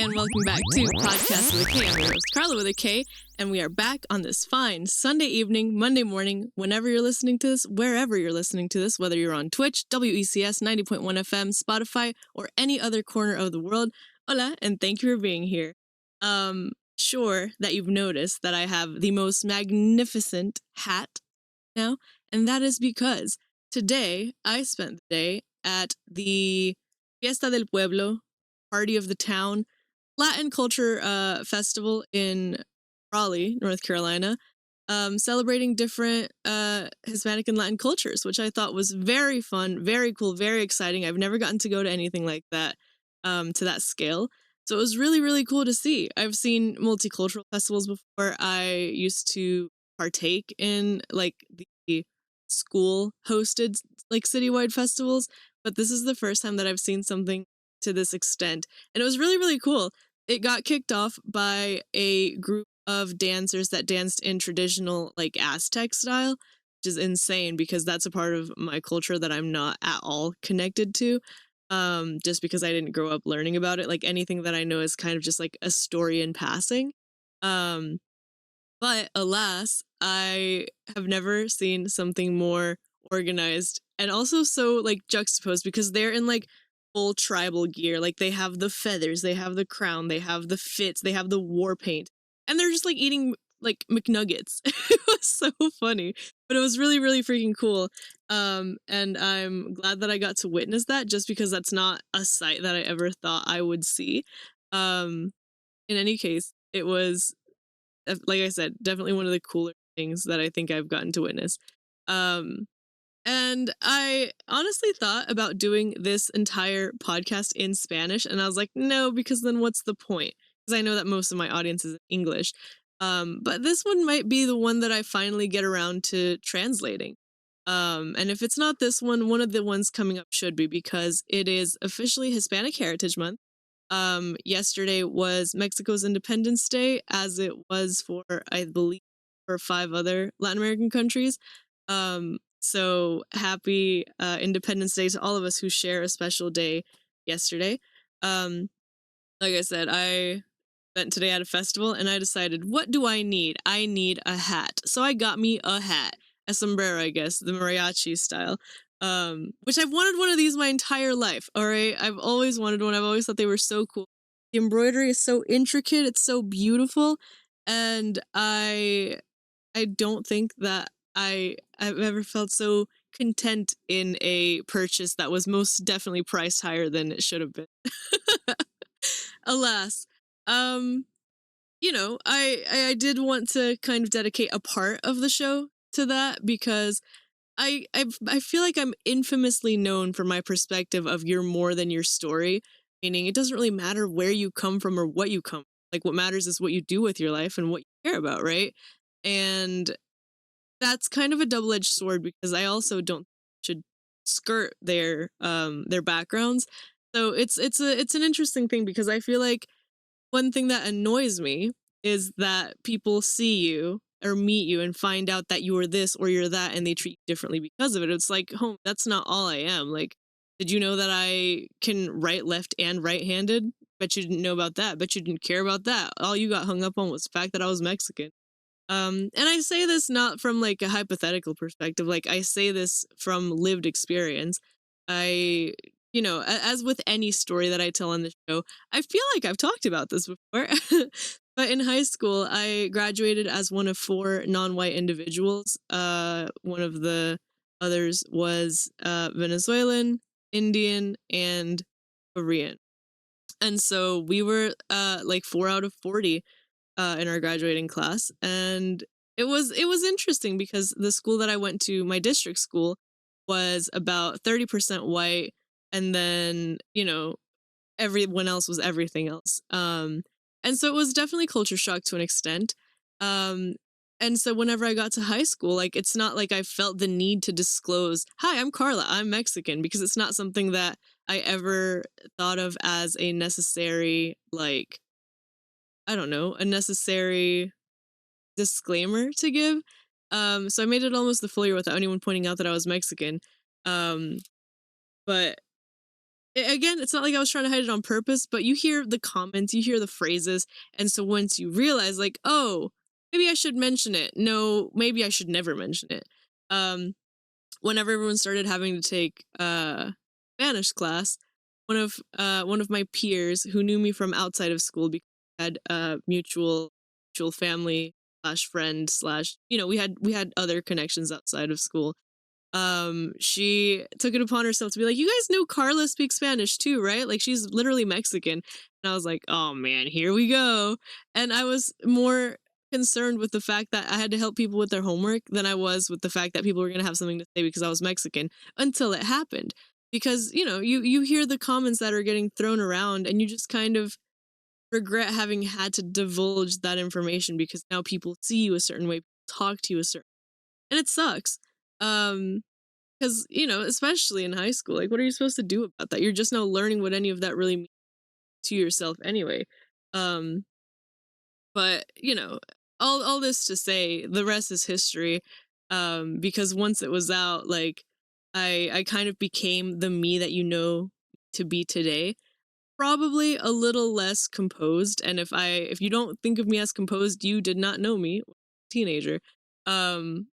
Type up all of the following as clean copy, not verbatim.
and welcome back to Podcast with a K. I'm your host, Karla with a K, and we are back on this fine Sunday evening, Monday morning, whenever you're listening to this, wherever you're listening to this, whether you're on Twitch, WECS 90.1 FM, Spotify, or any other corner of the world. Hola, and thank you for being here. Sure that you've noticed that I have the most magnificent hat now, and that is because today I spent the day at the Fiesta del Pueblo, Party of the Town, Latin Culture Festival in Raleigh, North Carolina, celebrating different Hispanic and Latin cultures, which I thought was very fun, very cool, very exciting. I've never gotten to go to anything like that to that scale. So it was really, really cool to see. I've seen multicultural festivals before. I used to partake in like the school hosted like citywide festivals, but this is the first time that I've seen something to this extent. And it was really, really cool. It got kicked off by a group of dancers that danced in traditional like Aztec style, which is insane because that's a part of my culture that I'm not at all connected to. Just because I didn't grow up learning about it. Like anything that I know is kind of just like a story in passing. But alas, I have never seen something more organized and also so like juxtaposed because they're in like full tribal gear. Like they have the feathers, they have the crown, they have the fits, they have the war paint, and they're just like eating like McNuggets. It was so funny, but it was really, really freaking cool. And I'm glad that I got to witness that just because that's not a sight that I ever thought I would see. In any case, it was, like I said, definitely one of the cooler things that I think I've gotten to witness. And I honestly thought about doing this entire podcast in Spanish, and I was like, no, because then what's the point? Because I know that most of my audience is in English. But this one might be the one that I finally get around to translating. And if it's not this one of the ones coming up should be, because it is officially Hispanic Heritage Month. Yesterday was Mexico's Independence Day, as it was for, I believe, for 5 other Latin American countries. So happy Independence Day to all of us who share a special day yesterday. Like I said, I spent today at a festival and I decided, what do I need? I need a hat. So I got me a hat, a sombrero, I guess, the mariachi style, which I've wanted one of these my entire life. All right. I've always wanted one. I've always thought they were so cool. The embroidery is so intricate. It's so beautiful. And I don't think that I've ever felt so content in a purchase that was most definitely priced higher than it should have been. Alas. You know, I did want to kind of dedicate a part of the show to that because I feel like I'm infamously known for my perspective of you're more than your story, meaning it doesn't really matter where you come from or what you come from. Like what matters is what you do with your life and what you care about, right? And that's kind of a double-edged sword because I also don't should skirt their backgrounds. So it's an interesting thing because I feel like one thing that annoys me is that people see you or meet you and find out that you are this or you're that and they treat you differently because of it. It's like, oh, that's not all I am. Like, did you know that I can write left and right-handed? Bet you didn't know about that. Bet you didn't care about that. All you got hung up on was the fact that I was Mexican. And I say this not from like a hypothetical perspective. Like I say this from lived experience. You know, as with any story that I tell on the show, I feel like I've talked about this before. But in high school, I graduated as one of 4 non-white individuals. One of the others was Venezuelan, Indian, and Korean. And so we were like 4 out of 40 in our graduating class. And it was interesting because the school that I went to, my district school, was about 30% white. And then, you know, everyone else was everything else. And so it was definitely culture shock to an extent. And so whenever I got to high school, like, it's not like I felt the need to disclose, hi, I'm Karla, I'm Mexican, because it's not something that I ever thought of as a necessary, like, I don't know, a necessary disclaimer to give. So I made it almost the full year without anyone pointing out that I was Mexican. But Again, it's not like I was trying to hide it on purpose, but you hear the comments, you hear the phrases, and so once you realize, like, oh, maybe I should mention it. No, maybe I should never mention it. Um, Whenever everyone started having to take Spanish class, one of my peers who knew me from outside of school because we had mutual family slash friend slash we had other connections outside of school. She took it upon herself to be like, you guys know Karla speaks Spanish too, right? Like, she's literally Mexican. And I was like, oh man, here we go. And I was more concerned with the fact that I had to help people with their homework than I was with the fact that people were going to have something to say because I was Mexican, until it happened. Because, you hear the comments that are getting thrown around, and you just kind of regret having had to divulge that information, because now people see you a certain way, talk to you a certain, and it sucks. Um because, especially in high school, like, what are you supposed to do about that? You're just now learning what any of that really means to yourself anyway. Um, but, all this to say, the rest is history. Because once it was out, like, I kind of became the me that to be today. Probably a little less composed, and if you don't think of me as composed, you did not know me, teenager. Um,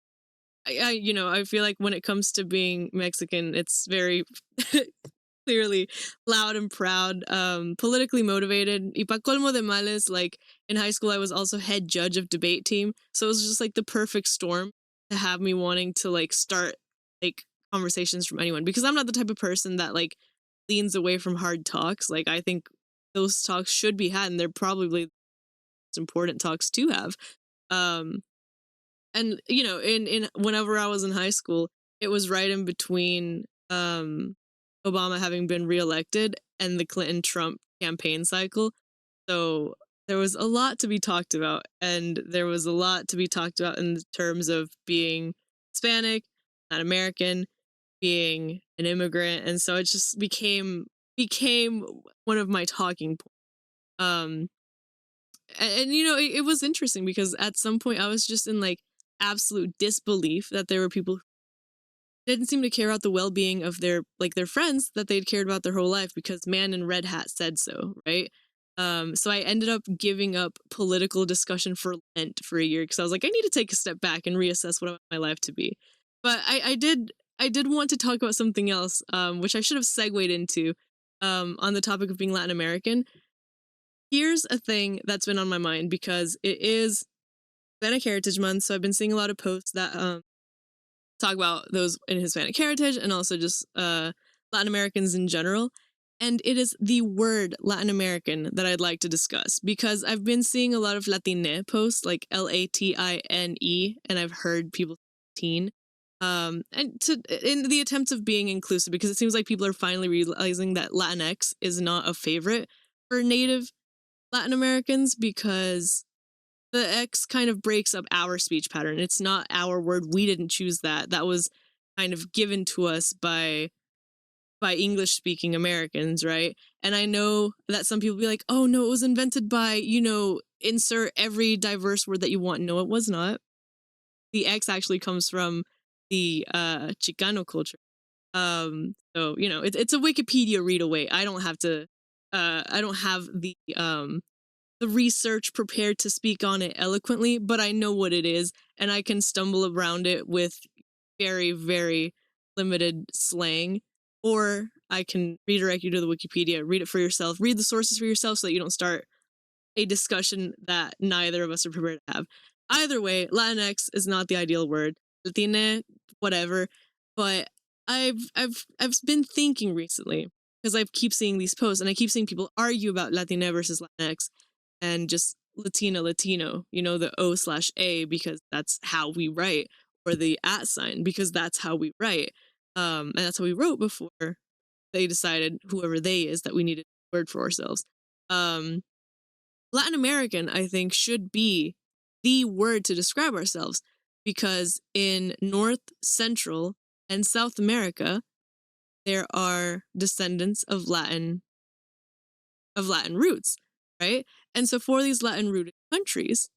I feel like when it comes to being Mexican, it's very clearly loud and proud, politically motivated. Y pa colmo de males, like, in high school, I was also head judge of debate team, so it was just like the perfect storm to have me wanting to, like, start, like, conversations from anyone, because I'm not the type of person that, like, leans away from hard talks. Like, I think those talks should be had, and they're probably the most important talks to have. Um, and in whenever I was in high school, it was right in between Obama having been reelected and the Clinton Trump campaign cycle. So there was a lot to be talked about, and there was a lot to be talked about in terms of being Hispanic, not American, being an immigrant, and so it just became one of my talking points. Um, and it was interesting because at some point I was just in, like, absolute disbelief that there were people who didn't seem to care about the well-being of their friends that they'd cared about their whole life because man in red hat said so, right? So I ended up giving up political discussion for Lent for a year because I was like, I need to take a step back and reassess what I want my life to be. But I did want to talk about something else, which I should have segued into, on the topic of being Latin American. Here's a thing that's been on my mind because it is Hispanic Heritage Month, so I've been seeing a lot of posts that talk about those in Hispanic heritage and also just Latin Americans in general. And it is the word Latin American that I'd like to discuss because I've been seeing a lot of Latine posts, like Latine, and I've heard people teen. And in the attempts of being inclusive, because it seems like people are finally realizing that Latinx is not a favorite for native Latin Americans, because the X kind of breaks up our speech pattern. It's not our word. We didn't choose that. That was kind of given to us by English speaking Americans, right? And I know that some people be like, "Oh no, it was invented by, insert every diverse word that you want." No, it was not. The X actually comes from the Chicano culture. So it's a Wikipedia read away. I don't have to. I don't have the research prepared to speak on it eloquently, but I know what it is, and I can stumble around it with very, very limited slang. Or I can redirect you to the Wikipedia, read it for yourself, read the sources for yourself so that you don't start a discussion that neither of us are prepared to have. Either way, Latinx is not the ideal word. Latine, whatever. But I've been thinking recently, because I keep seeing these posts and I keep seeing people argue about Latine versus Latinx and just Latina, Latino, the O/A because that's how we write, or the at sign because that's how we write. And that's how we wrote before they decided, whoever they is, that we needed a word for ourselves. Um, Latin American, I think, should be the word to describe ourselves, because in North, Central, and South America, there are descendants of Latin roots, right? And so for these Latin rooted countries,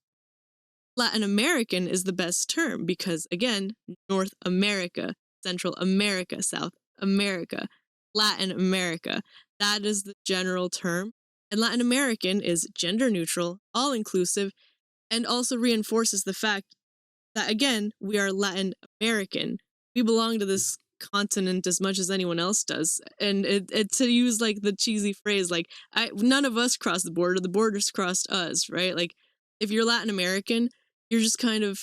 Latin American is the best term because, again, North America, Central America, South America. Latin America. That is the general term. And Latin American is gender neutral, all inclusive, and also reinforces the fact that, again, we are Latin American. We belong to this continent as much as anyone else does. And it to use like the cheesy phrase, like, none of us crossed the border's crossed us, right? Like, if you're Latin American, you're just kind of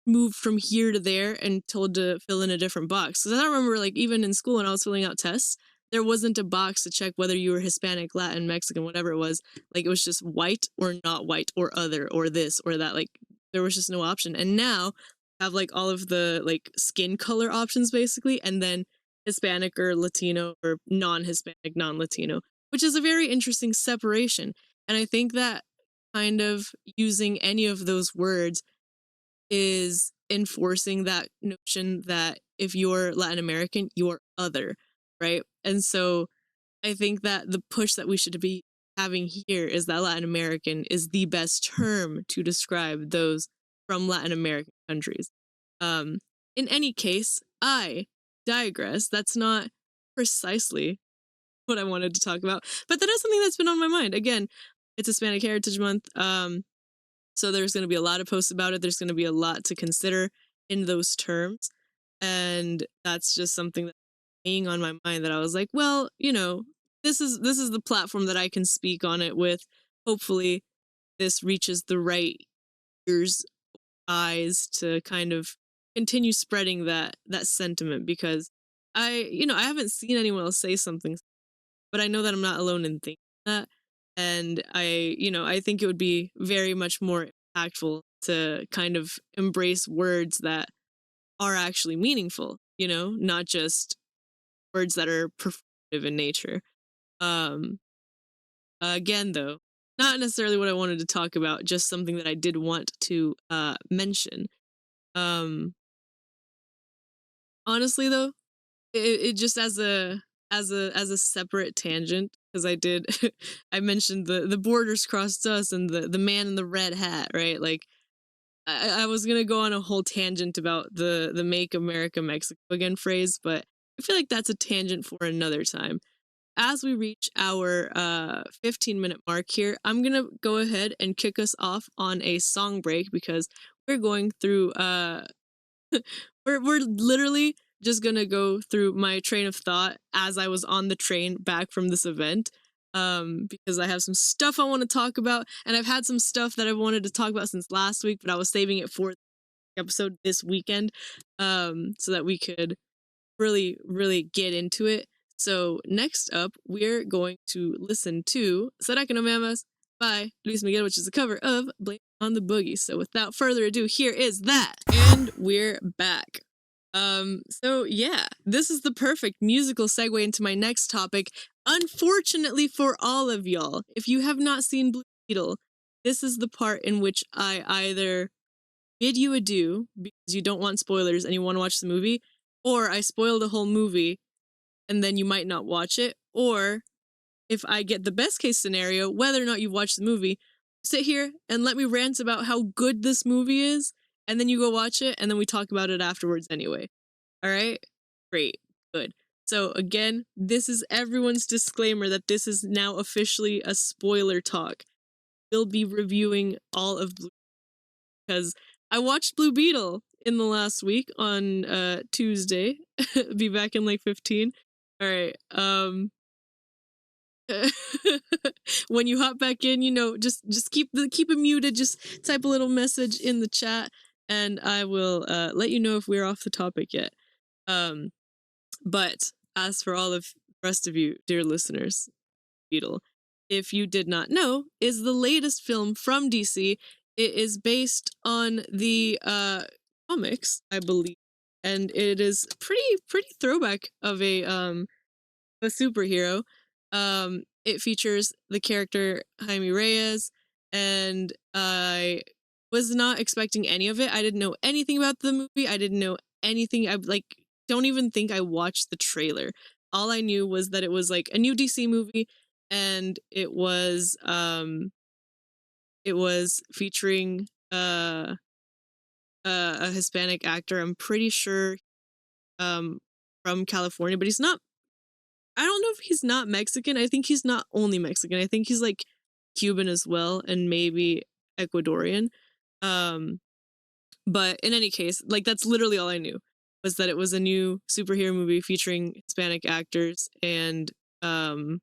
moved from here to there and told to fill in a different box. Because I remember, like, even in school when I was filling out tests, there wasn't a box to check whether you were Hispanic, Latin, Mexican, whatever it was. Like, it was just white or not white or other or this or that. Like, there was just no option. And now have like all of the like skin color options basically, and then Hispanic or Latino or non-Hispanic, non-Latino, which is a very interesting separation. And I think that kind of using any of those words is enforcing that notion that if you're Latin American, you're other, right? And so I think that the push that we should be having here is that Latin American is the best term to describe those from Latin American countries. In any case, I digress. That's not precisely what I wanted to talk about, but that is something that's been on my mind. Again, it's Hispanic Heritage Month. So there's going to be a lot of posts about it. There's going to be a lot to consider in those terms. And that's just something that's weighing on my mind that I was like, well, this is the platform that I can speak on it with. Hopefully this reaches the right ears, eyes to kind of continue spreading that sentiment, because I haven't seen anyone else say something, but I know that I'm not alone in thinking that. And I think it would be very much more impactful to kind of embrace words that are actually meaningful, not just words that are performative in nature. Again, though, not necessarily what I wanted to talk about, just something that I did want to mention. Honestly, though, it just as a separate tangent, because I did I mentioned the borders crossed us and the man in the red hat, right? Like, I was gonna go on a whole tangent about the Make America Mexico Again phrase, but I feel like that's a tangent for another time. As we reach our 15-minute mark here, I'm gonna go ahead and kick us off on a song break, because we're going through we're literally just gonna go through my train of thought as I was on the train back from this event. Because I have some stuff I want to talk about, and I've had some stuff that I wanted to talk about since last week, but I was saving it for the episode this weekend, so that we could really, really get into it. So next up, we're going to listen to Sera que no me amas by Luis Miguel, which is a cover of Blame on the Boogie. So without further ado, here is that. And we're back. So yeah, this is the perfect musical segue into my next topic. Unfortunately for all of y'all, if you have not seen Blue Beetle, this is the part in which I either bid you adieu because you don't want spoilers and you want to watch the movie, or I spoil the whole movie and then you might not watch it, or if I get the best case scenario, whether or not you've watched the movie, sit here and let me rant about how good this movie is, and then you go watch it, and then we talk about it afterwards anyway. All right? Great. Good. So again, this is everyone's disclaimer that this is now officially a spoiler talk. We'll be reviewing all of Blue, because I watched Blue Beetle in the last week on Tuesday. Be back in like 15. All right. When you hop back in, just keep it muted. Just type a little message in the chat, and I will let you know if we're off the topic yet. But as for all of the rest of you, dear listeners, Beetle, if you did not know, is the latest film from DC. It is based on the comics, I believe, and it is pretty throwback of a superhero. It features the character Jaime Reyes, and I was not expecting any of it. I didn't know anything about the movie. I didn't know anything. I don't even think I watched the trailer. All I knew was that it was like a new DC movie, and it was featuring a Hispanic actor. I'm pretty sure from California, but he's not I don't know if he's not Mexican. I think he's not only Mexican. I think he's like Cuban as well, and maybe Ecuadorian. Um, but in any case, like that's literally all I knew was that it was a new superhero movie featuring Hispanic actors and um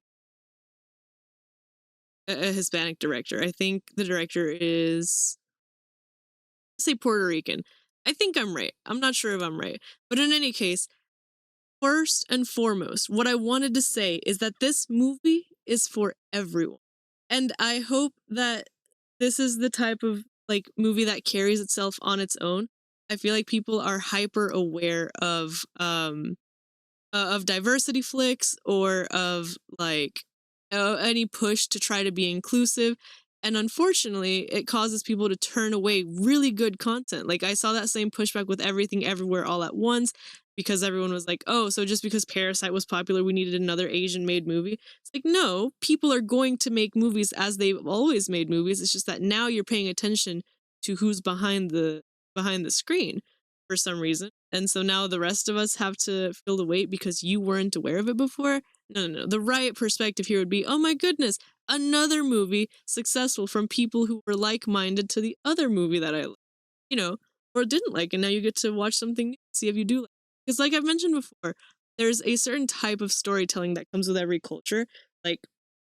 a Hispanic director. I think the director is, let's say, Puerto Rican. I think I'm right. I'm not sure if I'm right. But in any case, first and foremost, what I wanted to say is that this movie is for everyone. And I hope that this is the type of like movie that carries itself on its own. I feel like people are hyper aware of diversity flicks or of like any push to try to be inclusive. And unfortunately, it causes people to turn away really good content. Like I saw that same pushback with Everything Everywhere All at Once because everyone was like, oh, so just because Parasite was popular, we needed another Asian made movie. It's like, no, people are going to make movies as they've always made movies. It's just that now you're paying attention to who's behind the screen for some reason. And so now the rest of us have to feel the weight because you weren't aware of it before. No, no, no. The right perspective here would be, oh my goodness, another movie successful from people who were like-minded to the other movie that I, you know, or didn't like, and now you get to watch something new, see if you do like. Because like I've mentioned before, there's a certain type of storytelling that comes with every culture. Like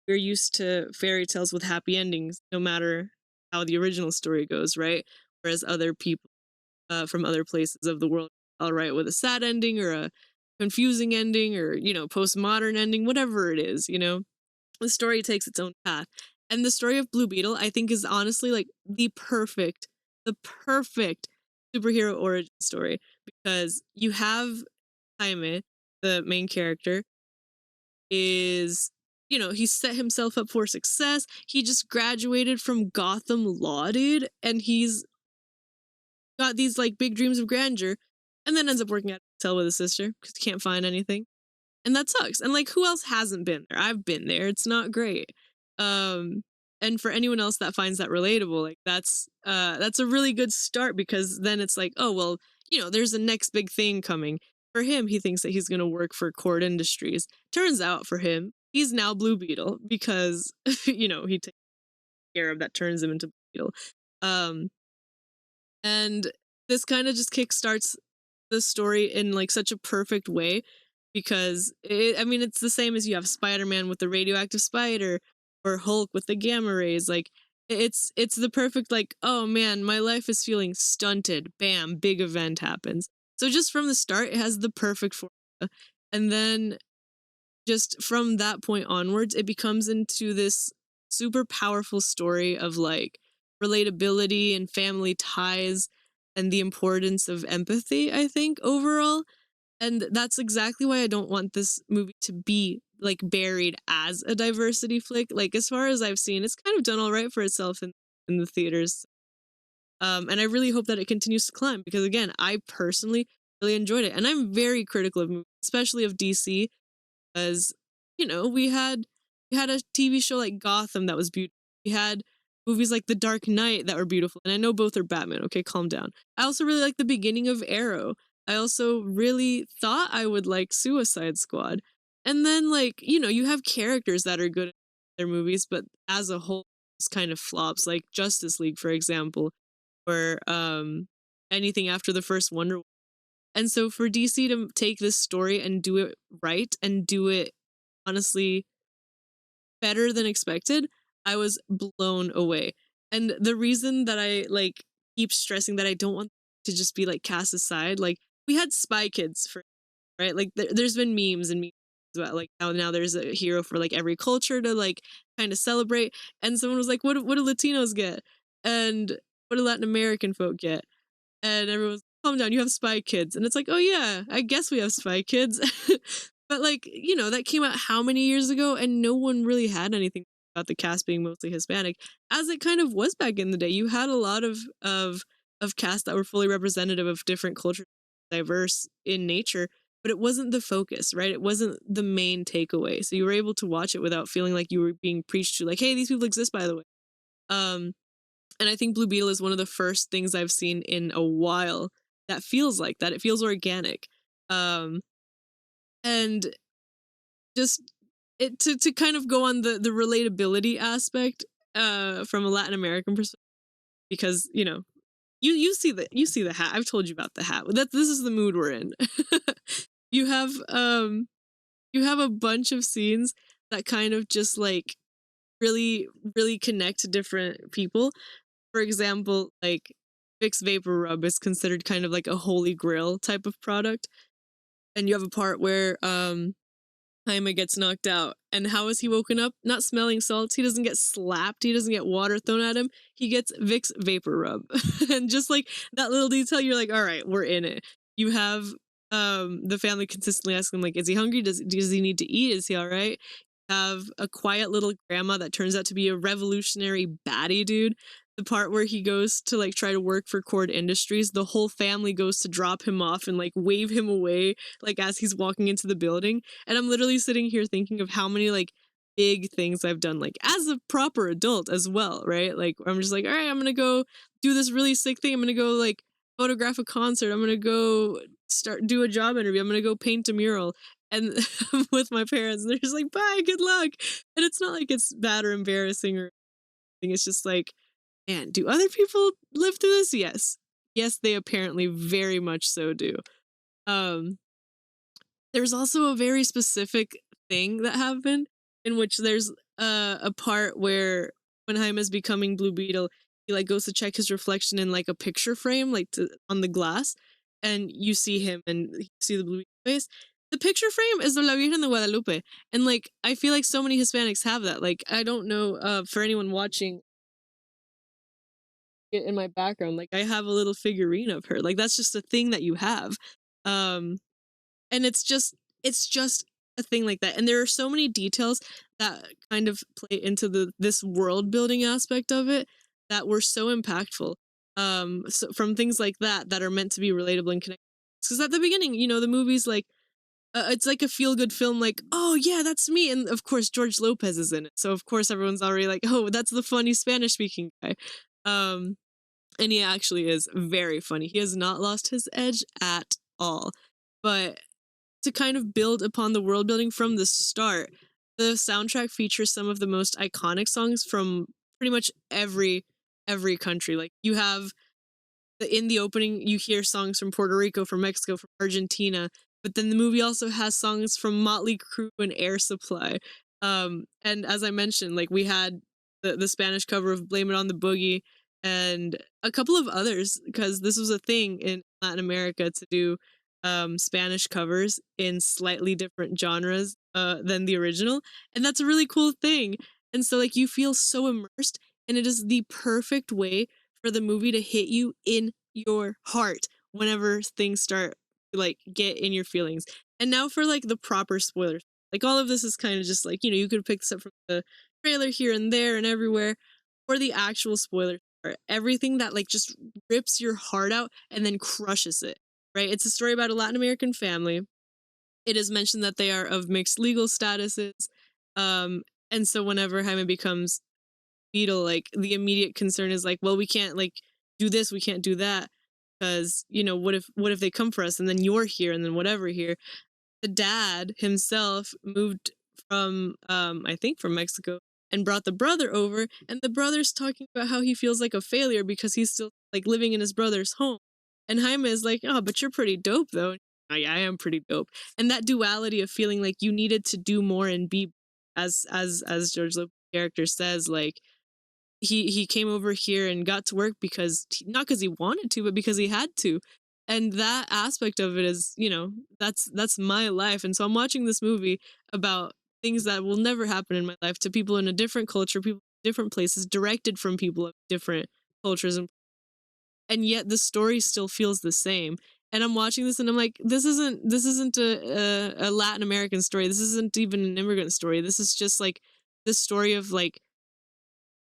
we're used to fairy tales with happy endings, no matter how the original story goes, right? Whereas other people from other places of the world, all right, with a sad ending or a confusing ending or, you know, postmodern ending, whatever it is, you know, the story takes its own path. And the story of Blue Beetle, I think, is honestly like the perfect superhero origin story because you have Jaime, the main character, is, you know, he set himself up for success. He just graduated from Gotham Law, dude, and he's got these like big dreams of grandeur, and then ends up working at a hotel with his sister because he can't find anything, and that sucks. And like, who else hasn't been there? I've been there. It's not great. Um, and for anyone else that finds that relatable, like that's a really good start because then it's like, oh well, you know, there's a next big thing coming. For him, he thinks that he's gonna work for Cord Industries. Turns out for him, he's now Blue Beetle because you know he takes care of that turns him into Blue Beetle. Um, and this kind of just kickstarts the story in like such a perfect way because I mean, it's the same as you have Spider-Man with the radioactive spider or Hulk with the gamma rays. Like it's the perfect like, oh man, my life is feeling stunted. Bam, big event happens. So just from the start, it has the perfect formula, and then just from that point onwards, it becomes into this super powerful story of like relatability and family ties and the importance of empathy, I think, overall. And that's exactly why I don't want this movie to be like buried as a diversity flick. Like, as far as I've seen, it's kind of done all right for itself in the theaters. And I really hope that it continues to climb because, again, I personally really enjoyed it. And I'm very critical of movies, especially of DC, because you know we had a TV show like Gotham that was beautiful. We had movies like The Dark Knight that were beautiful, and I know both are Batman. Okay, calm down. I also really like the beginning of Arrow. I also really thought I would like Suicide Squad, and then like you know you have characters that are good in their movies, but as a whole, it's kind of flops. Like Justice League, for example, or anything after the first Wonder, and so for DC to take this story and do it right and do it honestly better than expected, I was blown away. And the reason that I like keep stressing that I don't want to just be like cast aside, like we had Spy Kids for right, like there's been memes and memes about like how now there's a hero for like every culture to like kind of celebrate. And someone was like, what do Latinos get? And what do Latin American folk get? And everyone's calm down, you have Spy Kids. And it's like, oh yeah, I guess we have Spy Kids. But like, you know, that came out how many years ago and no one really had anything about the cast being mostly Hispanic, as it kind of was back in the day. You had a lot of casts that were fully representative of different cultures, diverse in nature, but it wasn't the focus, right? It wasn't the main takeaway. So you were able to watch it without feeling like you were being preached to, like, hey, these people exist, by the way. Um, and I think Blue Beetle is one of the first things I've seen in a while that feels like that. It feels organic. Um, and just it to kind of go on the relatability aspect from a Latin American perspective, because you see the hat. I've told you about the hat. This is the mood we're in. you have um you have a bunch of scenes that kind of just like really connect to different people. For example, like Vicks Vapor Rub is considered kind of like a holy grail type of product. And you have a part where Jaime gets knocked out. And how is he woken up? Not smelling salts. He doesn't get slapped. He doesn't get water thrown at him. He gets Vicks Vapor Rub. And just like that little detail, you're like, all right, we're in it. You have the family consistently asking, like, is he hungry? Does he need to eat? Is he all right? Have a quiet little grandma that turns out to be a revolutionary baddie dude. The part where he goes to like try to work for Cord Industries, the whole family goes to drop him off and like wave him away, like as he's walking into the building. And I'm literally sitting here thinking of how many like big things I've done, like as a proper adult as well, right? Like I'm just like, all right, I'm gonna go do this really sick thing. I'm gonna go like photograph a concert. I'm gonna go do a job interview. I'm gonna go paint a mural. And with my parents, they're just like, bye, good luck. And it's not like it's bad or embarrassing or anything. It's just like, man, do other people live through this? Yes. Yes, they apparently very much so do. Um, there's also a very specific thing that happened in which there's a part where when Jaime is becoming Blue Beetle, he like goes to check his reflection in like a picture frame, like on the glass, and you see him and you see the Blue Beetle face. The picture frame is the La Virgen de Guadalupe, and like I feel like so many Hispanics have that. Like I don't know for anyone watching it in my background, like I have a little figurine of her. Like that's just a thing that you have. Um and it's just a thing like that. And there are so many details that kind of play into this world building aspect of it that were so impactful. So from things like that are meant to be relatable and connected. Because at the beginning, the movie's like it's like a feel good film, like, oh yeah, that's me. And of course George Lopez is in it, so of course everyone's already like, oh, that's the funny Spanish speaking guy. um and he actually is very funny. He has not lost his edge at all. But to kind of build upon the world building from the start, the soundtrack features some of the most iconic songs from pretty much every country. Like you have in the opening, you hear songs from Puerto Rico, from Mexico, from Argentina, but then the movie also has songs from Motley Crue and Air Supply. And as I mentioned, like we had the Spanish cover of Blame It on the Boogie and a couple of others, because this was a thing in Latin America to do Spanish covers in slightly different genres than the original. And that's a really cool thing. And so like you feel so immersed, and it is the perfect way for the movie to hit you in your heart whenever things start like get in your feelings. And now for like the proper spoilers. Like all of this is kind of just like, you could pick this up from the trailer here and there and everywhere, or the actual spoilers part. Everything that like just rips your heart out and then crushes it. Right? It's a story about a Latin American family. It is mentioned that they are of mixed legal statuses. And so whenever Jaime becomes Beetle, like the immediate concern is like, well, we can't like do this, we can't do that, because what if they come for us and then you're here and then whatever here. The dad himself moved from I think from Mexico and brought the brother over, and the brother's talking about how he feels like a failure because he's still like living in his brother's home. And Jaime is like, oh, but you're pretty dope though. I am pretty dope. And that duality of feeling like you needed to do more and be, as George Lopez character says, like he came over here and got to work because not because he wanted to, but because he had to. And that aspect of it is, that's my life. And so I'm watching this movie about things that will never happen in my life to people in a different culture, people in different places, directed from people of different cultures, and yet the story still feels the same. And I'm watching this and I'm like, this isn't a Latin American story. This isn't even an immigrant story. This is just like the story of like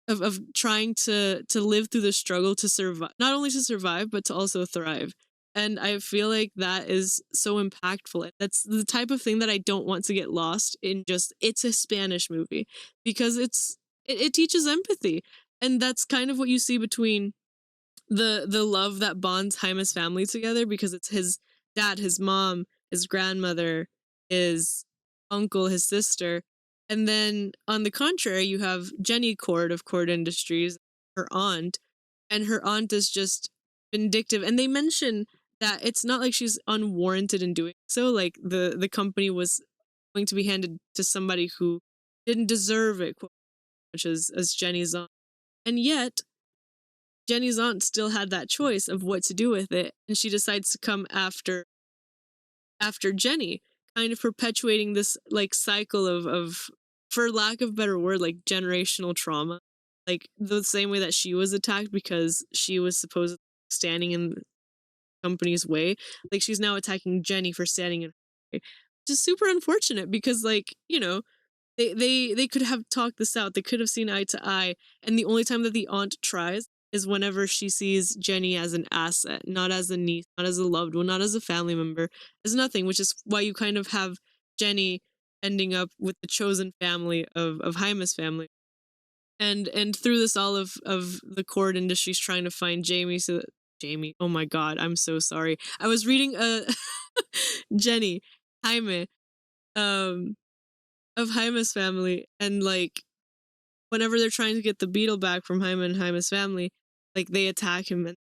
of trying to live through the struggle to survive, not only to survive but to also thrive. And I feel like that is so impactful. That's the type of thing that I don't want to get lost in just it's a Spanish movie, because it teaches empathy. And that's kind of what you see between the love that bonds Jaime's family together, because it's his dad, his mom, his grandmother, his uncle, his sister. And then on the contrary, you have Jenny Cord of Cord Industries, her aunt, and her aunt is just vindictive. And they mention that it's not like she's unwarranted in doing so. Like the company was going to be handed to somebody who didn't deserve it, which is as Jenny's aunt. And yet Jenny's aunt still had that choice of what to do with it, and she decides to come after Jenny, kind of perpetuating this like cycle of for lack of a better word, like generational trauma. Like the same way that she was attacked because she was supposed standing in the company's way, like she's now attacking Jenny for standing in her way. Which is super unfortunate because like, they could have talked this out. They could have seen eye to eye. And the only time that the aunt tries is whenever she sees Jenny as an asset, not as a niece, not as a loved one, not as a family member, as nothing, which is why you kind of have Jenny ending up with the chosen family of Jaime's family. And through this all of the Cord Industries trying to find Jamie Jamie, oh my god, I'm so sorry. I was reading Jenny, Jaime, um of Jaime's family, and like whenever they're trying to get the beetle back from Jaime and Jaime's family, like they attack him, and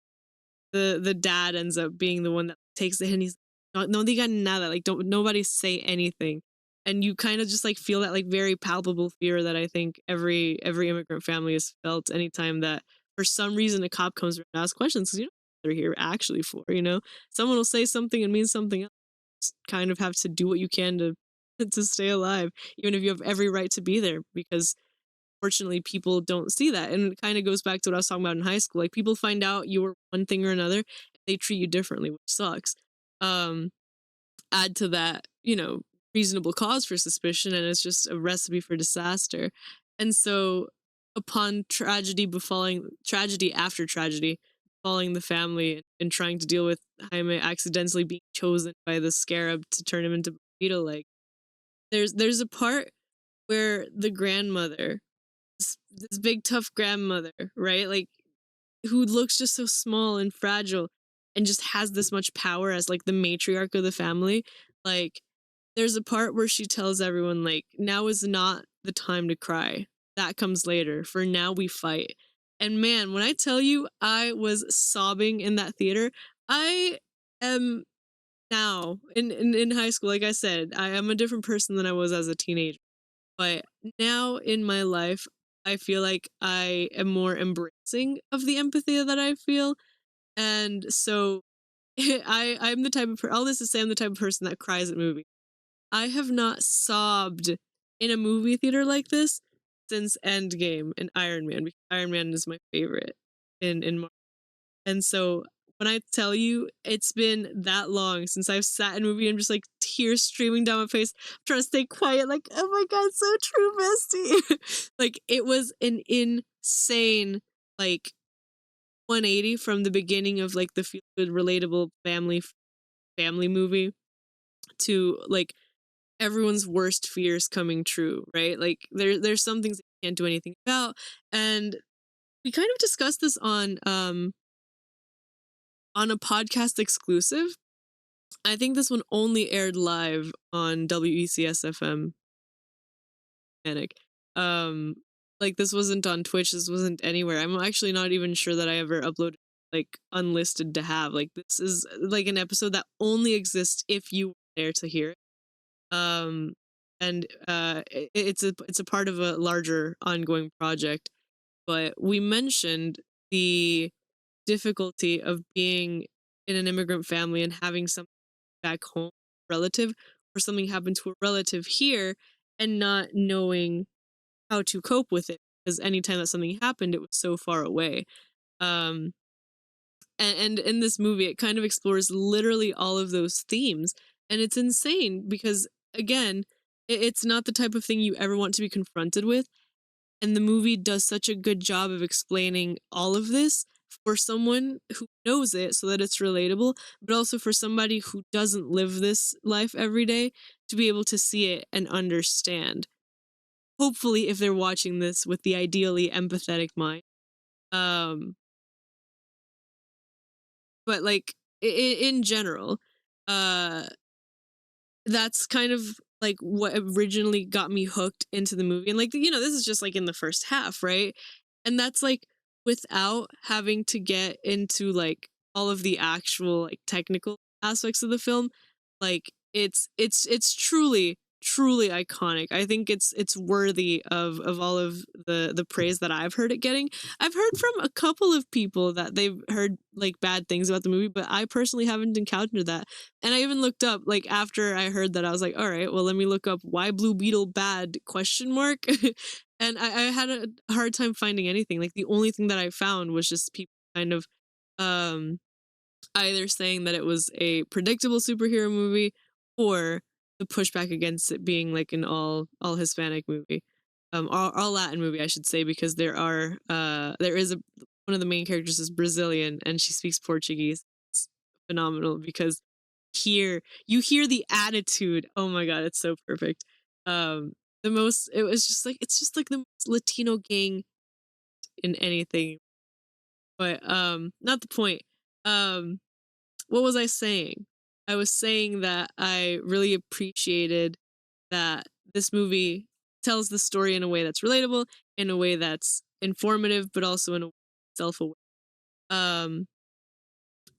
the dad ends up being the one that takes the hit. And he's no, they got nada. Like don't nobody say anything, and you kind of just like feel that like very palpable fear that I think every immigrant family has felt anytime that for some reason a cop comes around and asks questions because you know what they're here actually for. Someone will say something and mean something else. Just kind of have to do what you can to stay alive, even if you have every right to be there, because fortunately people don't see that. And it kind of goes back to what I was talking about in high school. Like people find out you were one thing or another, they treat you differently, which sucks. Um, Add to that, reasonable cause for suspicion, and it's just a recipe for disaster. And so upon tragedy after tragedy, befalling the family and trying to deal with Jaime accidentally being chosen by the scarab to turn him into Beetle, like there's a part where the grandmother, this big tough grandmother, right? Like who looks just so small and fragile and just has this much power as like the matriarch of the family. Like there's a part where she tells everyone like now is not the time to cry. That comes later. For now we fight. And man, when I tell you I was sobbing in that theater, I am now in high school, like I said, I am a different person than I was as a teenager. But now in my life, I feel like I am more embracing of the empathy that I feel. And so I'm the type of all this to say I'm the type of person that cries at movies. I have not sobbed in a movie theater like this since Endgame and Iron Man, because Iron Man is my favorite in Marvel. And so when I tell you it's been that long since I've sat in a movie, I'm just like tears streaming down my face, I'm trying to stay quiet, like, oh my god, so true, bestie. Like it was an insane like 180 from the beginning of like the feel good, relatable family movie to like everyone's worst fears coming true, right? Like there's some things that you can't do anything about. And we kind of discussed this on a podcast exclusive. I think this one only aired live on WECS FM. Panic. Um, like this wasn't on Twitch. This wasn't anywhere. I'm actually not even sure that I ever uploaded like unlisted to have. Like this is like an episode that only exists if you were there to hear it. Um, and it's a part of a larger ongoing project. But we mentioned the difficulty of being in an immigrant family and having something back home relative or something happen to a relative here and not knowing how to cope with it because anytime that something happened it was so far away. um and in this movie it kind of explores literally all of those themes, and it's insane because again it's not the type of thing you ever want to be confronted with, and the movie does such a good job of explaining all of this for someone who knows it so that it's relatable, but also for somebody who doesn't live this life every day to be able to see it and understand. Hopefully, if they're watching this with the ideally empathetic mind. Um, but like in general, uh, that's kind of like what originally got me hooked into the movie. And like, you know, this is just like in the first half, right? And that's like without having to get into like all of the actual like technical aspects of the film. Like it's truly iconic. I think it's worthy of all of the praise that I've heard it getting. I've heard from a couple of people that they've heard like bad things about the movie, but I personally haven't encountered that. And I even looked up like after I heard that, I was like, all right, well, let me look up why Blue Beetle bad question mark. And I had a hard time finding anything. Like the only thing that I found was just people kind of um either saying that it was a predictable superhero movie or the pushback against it being like an all Hispanic movie. All Latin movie, I should say, because there is a one of the main characters is Brazilian and she speaks Portuguese. It's phenomenal because here you hear the attitude. Oh my god, it's so perfect. The most it was just like it's just like the most Latino gang in anything. But not the point. Um what was I saying? I was saying that I really appreciated that this movie tells the story in a way that's relatable, in a way that's informative, but also in a way self-aware. Um,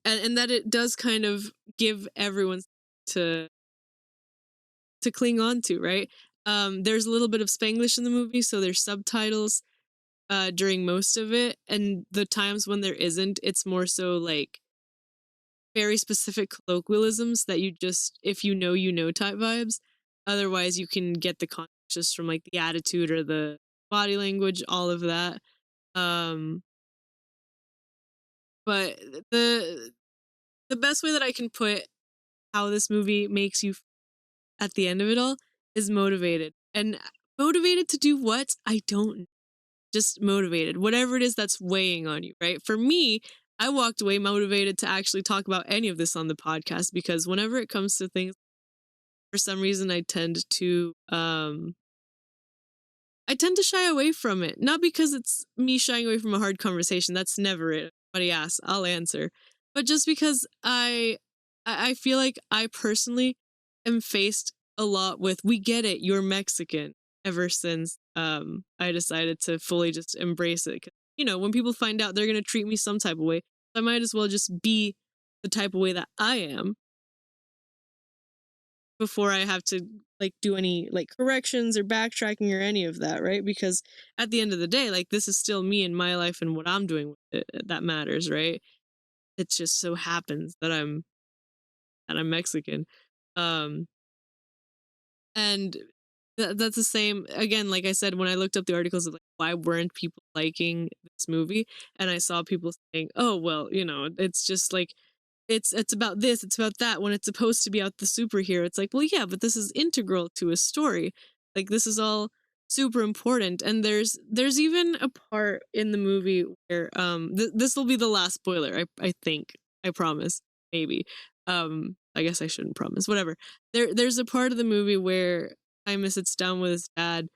and that it does kind of give everyone to cling on to, right? There's a little bit of Spanglish in the movie, so there's subtitles during most of it, and the times when there isn't, it's more so like very specific colloquialisms that you just if you know type vibes. Otherwise, you can get the context just from like the attitude or the body language, all of that. Um, but the best way that I can put how this movie makes you at the end of it all is motivated. And motivated to do what? I don't know. Just motivated. Whatever it is that's weighing on you, right? For me, I walked away motivated to actually talk about any of this on the podcast because whenever it comes to things, for some reason I tend to shy away from it. Not because it's me shying away from a hard conversation. That's never it. Somebody asks, I'll answer. But just because I feel like I personally am faced a lot with we get it, you're Mexican ever since I decided to fully just embrace it. 'Cause, you know, when people find out they're gonna treat me some type of way, I might as well just be the type of way that I am before I have to like do any like corrections or backtracking or any of that, right? Because at the end of the day, like this is still me and my life and what I'm doing with it that matters, right? It just so happens that I'm Mexican. Um and that's the same again, like I said, when I looked up the articles of like why weren't people liking this movie, and I saw people saying, oh well, you know, it's just like it's about this, it's about that when it's supposed to be about the superhero. It's like, well, yeah, but this is integral to a story. Like this is all super important. And there's even a part in the movie where this will be the last spoiler, I think. I promise. Maybe. I guess I shouldn't promise. Whatever. There's a part of the movie where Jaime sits down with his dad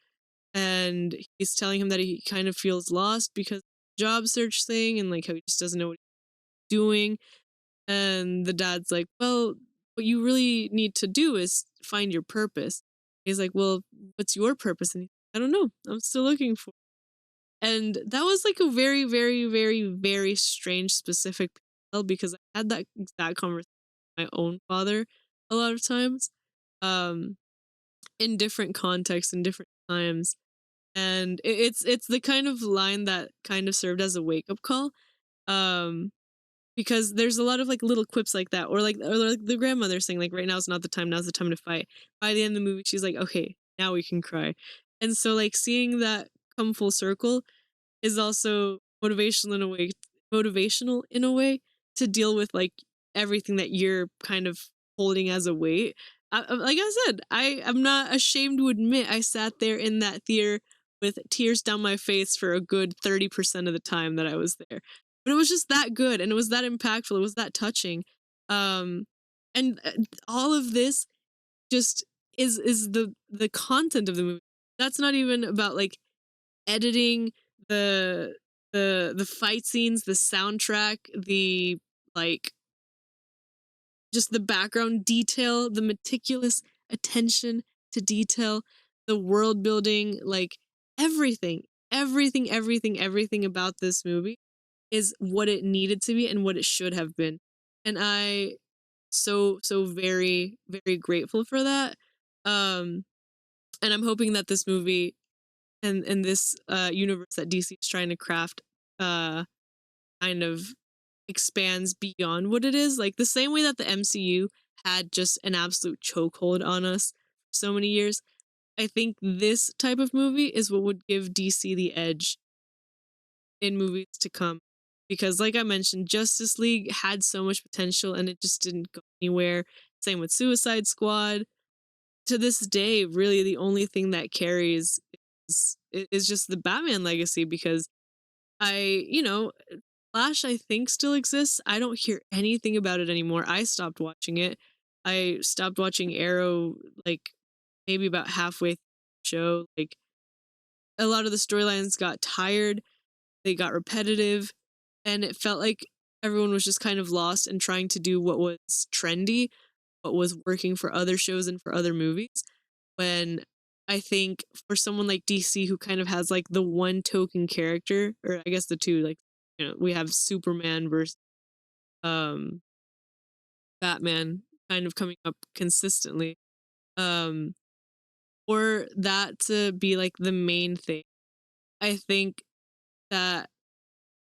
and he's telling him that he kind of feels lost because of the job search thing and like how he just doesn't know what he's doing, and the dad's like, well, what you really need to do is find your purpose. He's like, well, what's your purpose? And I don't know. I'm still looking for it. And that was like a very, very, very, very strange specific parallel because I had that exact conversation with my own father a lot of times, um, in different contexts and different times. And it's the kind of line that kind of served as a wake up call. Um, because there's a lot of like little quips like that, or like the grandmother saying like right now's not the time, now's the time to fight. By the end of the movie she's like, okay, now we can cry. And so like seeing that come full circle is also motivational in a way to deal with like everything that you're kind of holding as a weight. Like I said, I'm not ashamed to admit I sat there in that theater with tears down my face for a good 30% of the time that I was there. But it was just that good and it was that impactful. It was that touching. Um, and all of this just is the content of the movie. That's not even about like editing, the the fight scenes, the soundtrack, the like just the background detail, the meticulous attention to detail, the world building, like everything, everything about this movie is what it needed to be and what it should have been. And I so very very grateful for that. Um and I'm hoping that this movie and this universe that DC is trying to craft uh kind of expands beyond what it is. Like the same way that the MCU had just an absolute chokehold on us for so many years. I think this type of movie is what would give DC the edge in movies to come. Because, like I mentioned, Justice League had so much potential and it just didn't go anywhere. Same with Suicide Squad. To this day, really, the only thing that carries is just the Batman legacy because Flash, I think, still exists. I don't hear anything about it anymore. I stopped watching it. I stopped watching Arrow, like, maybe about halfway through the show. Like, a lot of the storylines got tired, they got repetitive, and it felt like everyone was just kind of lost and trying to do what was trendy, what was working for other shows and for other movies. When I think for someone like DC who kind of has like the one token character, or I guess the two, like, we have Superman versus um Batman kind of coming up consistently. Um for that to be like the main thing, I think that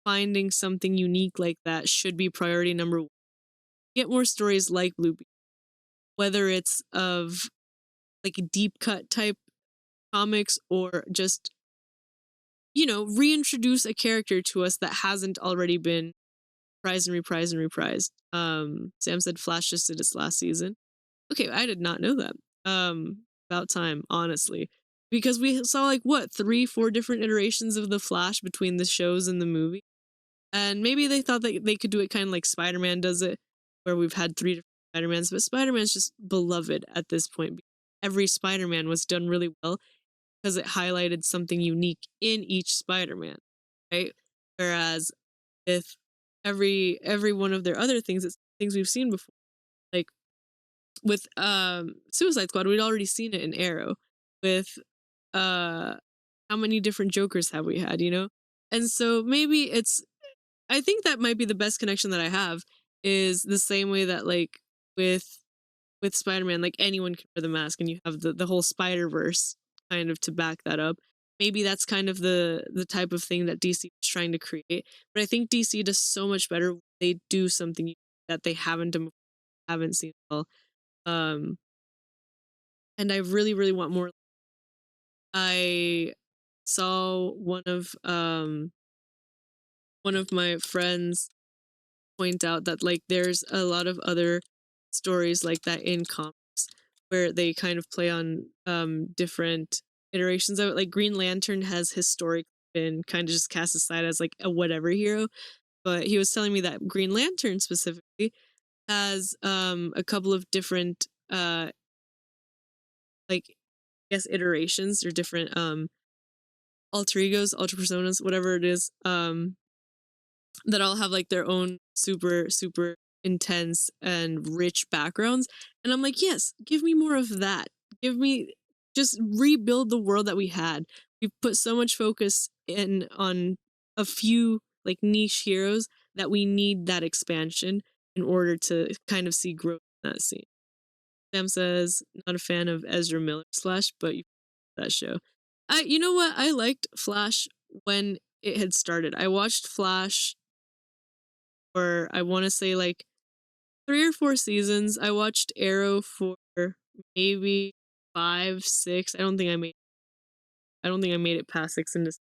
finding something unique like that should be priority number one. Get more stories like Blue Beetle, whether it's of like a deep cut type comics or just, reintroduce a character to us that hasn't already been reprised and reprised. Sam said Flash just did its last season. Okay, I did not know that. About time, honestly. Because we saw like what, 3, 4 different iterations of the Flash between the shows and the movie. And maybe they thought that they could do it kind of like Spider-Man does it, where we've had 3 different Spider-Mans, but Spider-Man's just beloved at this point. Every Spider-Man was done really well because it highlighted something unique in each Spider-Man, right? Whereas with every one of their other things, it's things we've seen before. Like with Suicide Squad, we'd already seen it in Arrow. With how many different Jokers have we had, And so maybe I think that might be the best connection that I have is the same way that like with Spider-Man, like anyone can wear the mask and you have the whole Spider-Verse kind of to back that up. Maybe that's kind of the type of thing that DC was trying to create. But I think DC does so much better when they do something that they haven't done, haven't seen at all. And I really, really want more. I saw one of my friends point out that like there's a lot of other stories like that in comics where they kind of play on different iterations of it. Like Green Lantern has historically been kind of just cast aside as like a whatever hero, but he was telling me that Green Lantern specifically has a couple of different like I guess iterations or different alter egos, ultra personas, whatever it is, that all have like their own super super intense and rich backgrounds. And I'm like, yes, give me more of that. Give me, just rebuild the world that we had. We've put so much focus in on a few like niche heroes that we need that expansion in order to kind of see growth in that scene. Sam says, not a fan of Ezra Miller slash, but you that show. You know what? I liked Flash when it had started. I watched Flash for, I want to say like 3 or 4 seasons. I watched Arrow for maybe 5, 6. I don't think I made it past 6 in this.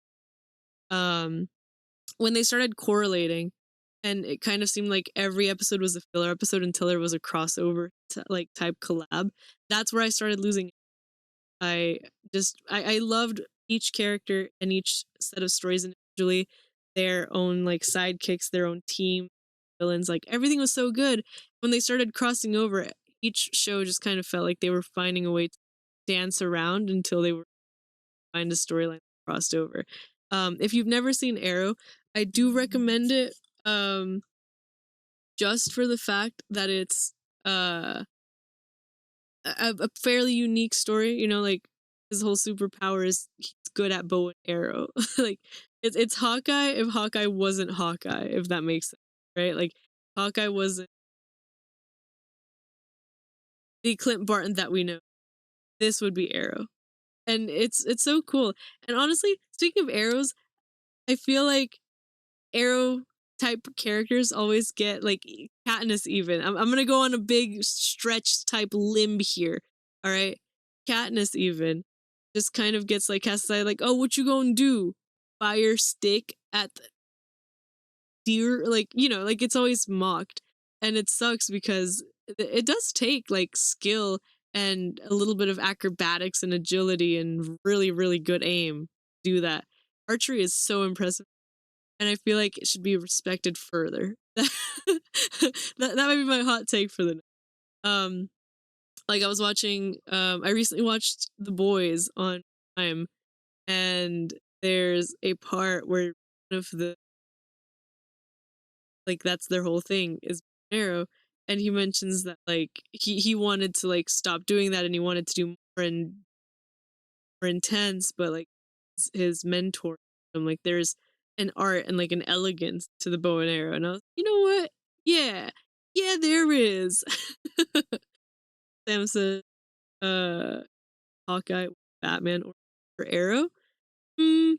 When they started correlating, and it kind of seemed like every episode was a filler episode until there was a crossover like type collab. That's where I started losing. I loved each character and each set of stories individually, their own like sidekicks, their own team, villains, like everything was so good. When they started crossing over, each show just kind of felt like they were finding a way to dance around until they were find a storyline crossed over. If you've never seen Arrow, I do recommend it. Just for the fact that it's a fairly unique story. You know, like his whole superpower is he's good at bow and arrow. Like it's Hawkeye if Hawkeye wasn't Hawkeye, if that makes sense, right? Like Hawkeye wasn't the Clint Barton that we know. This would be Arrow, and it's so cool. And honestly, speaking of arrows, I feel like Arrow type characters always get like Katniss. Even I'm gonna go on a big stretch type limb here. All right, Katniss even just kind of gets like cast aside, like, oh, what you gonna do? Fire stick at the deer? Like, you know, like it's always mocked, and it sucks because it does take like skill and a little bit of acrobatics and agility and really really good aim to do that. Archery is so impressive, and I feel like it should be respected further. That might be my hot take for the night. Like I was watching, I recently watched The Boys on Prime, and there's a part where one of the like that's their whole thing is arrow, and he mentions that like he wanted to like stop doing that and he wanted to do more and more intense, but like his mentor, I'm like there's an art and like an elegance to the bow and arrow, and I was, you know what? Yeah, yeah, there is. Sam said, uh, Hawkeye, Batman, or Arrow. Hmm,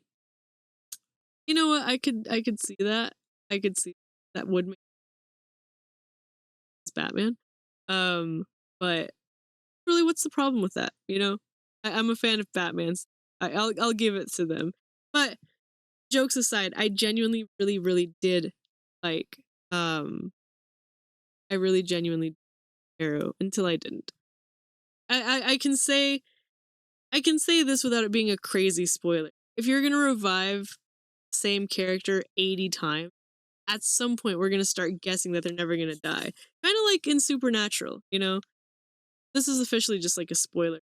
you know what? I could see that. I could see that would make sense, Batman. But really, what's the problem with that? You know, I'm a fan of Batman's. I'll give it to them. But jokes aside, I genuinely, really, really did like. I really genuinely Arrow until I didn't. I can say this without it being a crazy spoiler. If you're gonna revive the same character 80 times, at some point we're gonna start guessing that they're never gonna die. Kind of like in Supernatural, you know. This is officially just like a spoiler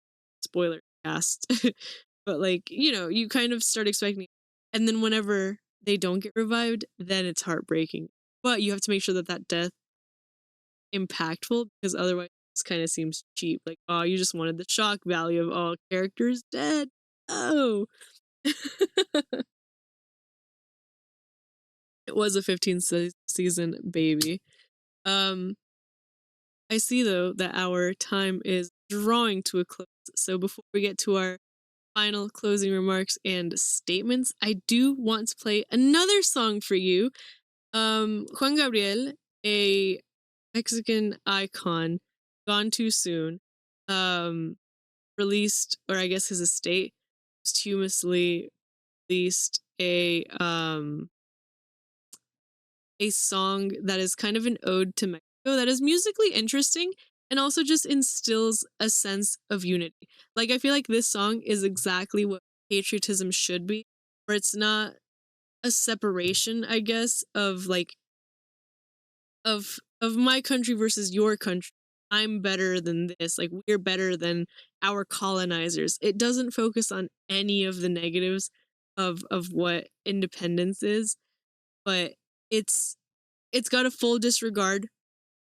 cast, but like you know, you kind of start expecting, and then whenever they don't get revived, then it's heartbreaking. But you have to make sure that that death impactful, because otherwise this kind of seems cheap. Like, oh, you just wanted the shock value of all characters dead. Oh. It was a 15th season baby. Um, I see though that our time is drawing to a close. So before we get to our final closing remarks and statements, I do want to play another song for you. Juan Gabriel, a Mexican icon, gone too soon, um, released, or I guess his estate posthumously released a song that is kind of an ode to Mexico that is musically interesting and also just instills a sense of unity. Like I feel like this song is exactly what patriotism should be, where it's not a separation, I guess, of like of my country versus your country. I'm better than this. Like we're better than our colonizers. It doesn't focus on any of the negatives of what independence is, but it's it's got a full disregard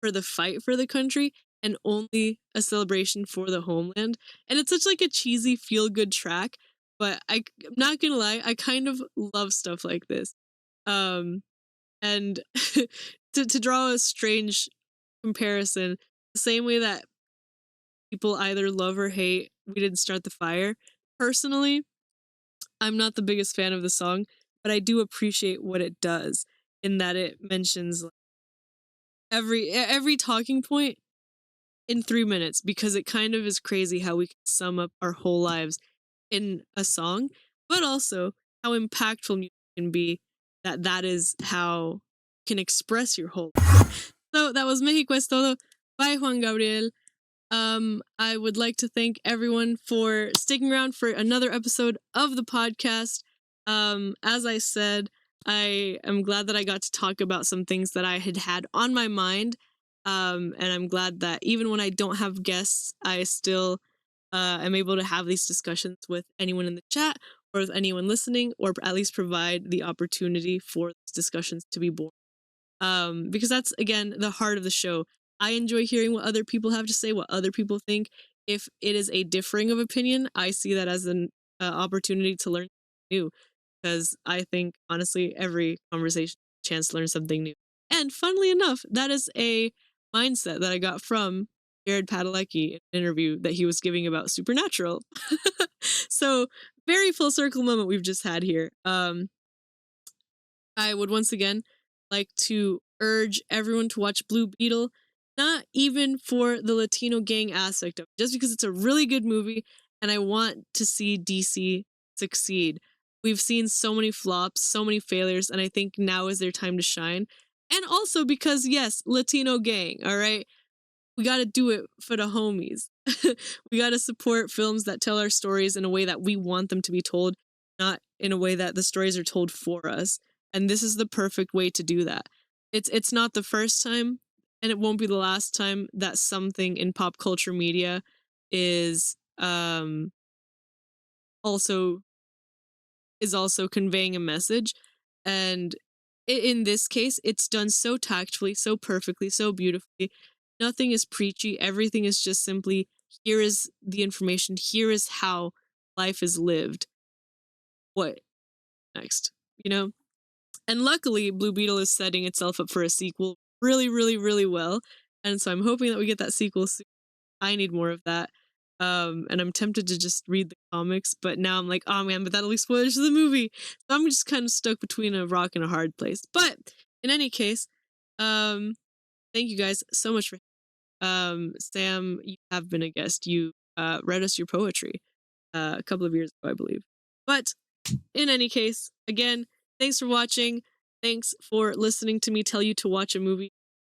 for the fight for the country and only a celebration for the homeland. And it's such like a cheesy feel good track, but I'm not gonna lie, I kind of love stuff like this. Um and to draw a strange comparison, the same way that people either love or hate We Didn't Start the Fire, personally, I'm not the biggest fan of the song, but I do appreciate what it does in that it mentions like, every talking point in 3 minutes, because it kind of is crazy how we can sum up our whole lives in a song, but also how impactful music can be, that is how you can express your whole life. So that was Mexico es Todo by Juan Gabriel. I would like to thank everyone for sticking around for another episode of the podcast. As I said, I am glad that I got to talk about some things that I had on my mind. And I'm glad that even when I don't have guests, I still am able to have these discussions with anyone in the chat or with anyone listening, or at least provide the opportunity for these discussions to be born. Because that's, again, the heart of the show. I enjoy hearing what other people have to say, what other people think. if it is a differing of opinion, I see that as an opportunity to learn new, because I think honestly every conversation is a chance to learn something new. And funnily enough, that is a mindset that I got from Jared Padalecki in an interview that he was giving about Supernatural. So very full circle moment we've just had here. I would once again like to urge everyone to watch Blue Beetle, not even for the Latino gang aspect of it, just because it's a really good movie and I want to see DC succeed. We've seen so many flops, so many failures, and I think now is their time to shine. And also because, yes, Latino gang, all right? We got to do it for the homies. We got to support films that tell our stories in a way that we want them to be told, not in a way that the stories are told for us. And this is the perfect way to do that. It's not the first time, and it won't be the last time that something in pop culture media is also also conveying a message. And in this case, it's done so tactfully, so perfectly, so beautifully. Nothing is preachy. Everything is just simply, here is the information. Here is how life is lived. What next? You know? And luckily, Blue Beetle is setting itself up for a sequel really, really, really well. And so I'm hoping that we get that sequel soon. I need more of that. And I'm tempted to just read the comics, but now I'm like, oh man, but that'll be spoilers for the movie. So I'm just kind of stuck between a rock and a hard place. But in any case, thank you guys so much for Sam, you have been a guest. You read us your poetry a couple of years ago, I believe. But in any case, again, thanks for watching. Thanks for listening to me tell you to watch a movie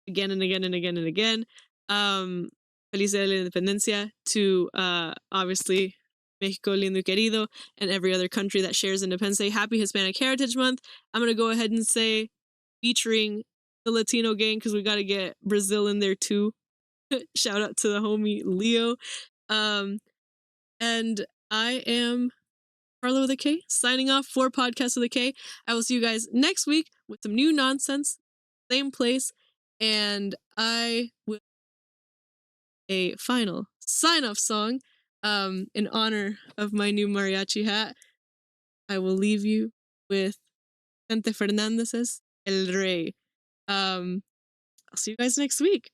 again and again and again and again. Feliz Día de la Independencia to obviously Mexico lindo y querido and every other country that shares independence day. Happy Hispanic Heritage Month. I'm going to go ahead and say featuring the Latino gang because we got to get Brazil in there too. Shout out to the homie Leo. And I am Karla with a K, signing off for Podcast with a K. I will see you guys next week with some new nonsense, same place, and I will a final sign-off song in honor of my new mariachi hat. I will leave you with Vicente Fernandez's El Rey. I'll see you guys next week.